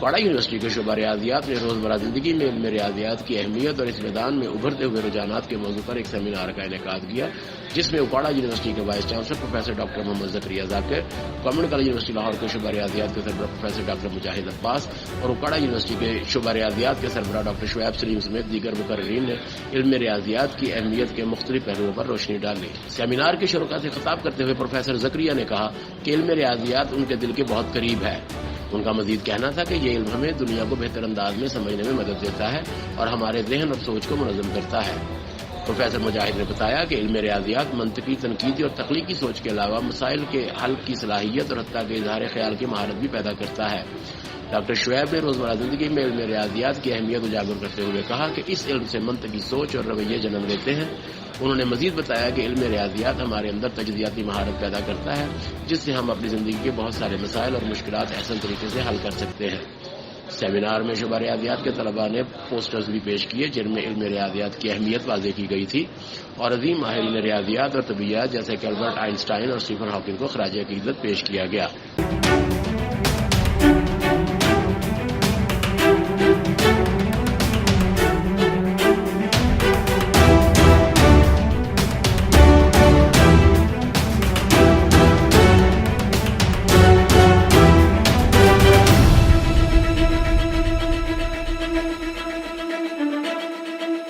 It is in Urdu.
اوکاڑا یونیورسٹی کے شعبہ ریاضیات نے روزمرہ زندگی میں علم ریاضیات کی اہمیت اور اس میدان میں ابھرتے ہوئے رجحانات کے موضوع پر ایک سیمینار کا انعقاد کیا، جس میں اوکاڑا یونیورسٹی کے وائس چانسلر پروفیسر ڈاکٹر محمد زکریا ذاکر، گورنمنٹ کالج یونیورسٹی لاہور کے شعبہ ریاضیات کے سربراہ پروفیسر ڈاکٹر مجاہد عباس اور اوکاڑا یونیورسٹی کے شعبہ ریاضیات کے سربراہ ڈاکٹر شعیب سلیم سمیت دیگر مقررین نے علم ریاضیات کی اہمیت کے مختلف پہلوؤں پر روشنی ڈالی۔ سیمینار کے شرکاء سے خطاب کرتے ہوئے پروفیسر زکریا نے کہا کہ علم ریاضیات ان کے دل کے بہت قریب ہے۔ ان کا مزید کہنا تھا کہ یہ علم ہمیں دنیا کو بہتر انداز میں سمجھنے میں مدد دیتا ہے اور ہمارے ذہن اور سوچ کو منظم کرتا ہے۔ پروفیسر مجاہد نے بتایا کہ علم ریاضیات منطقی، تنقیدی اور تخلیقی سوچ کے علاوہ مسائل کے حل کی صلاحیت اور حتیٰ کہ اظہار خیال کی مہارت بھی پیدا کرتا ہے۔ ڈاکٹر شعیب نے روزمرہ زندگی میں علم ریاضیات کی اہمیت اجاگر کرتے ہوئے کہا کہ اس علم سے منطقی سوچ اور رویے جنم لیتے ہیں۔ انہوں نے مزید بتایا کہ علم ریاضیات ہمارے اندر تجزیاتی مہارت پیدا کرتا ہے، جس سے ہم اپنی زندگی کے بہت سارے مسائل اور مشکلات احسن طریقے سے حل کر سکتے ہیں۔ سیمینار میں شعبہ ریاضیات کے طلباء نے پوسٹرز بھی پیش کیے، جن میں علم ریاضیات کی اہمیت واضح کی گئی تھی اور عظیم ماہرین ریاضیات اور طبیعیات جیسے کہ البرٹ آئنسٹائن اور اسٹیفن ہاکنگ کو خراج عقیدت پیش کیا گیا۔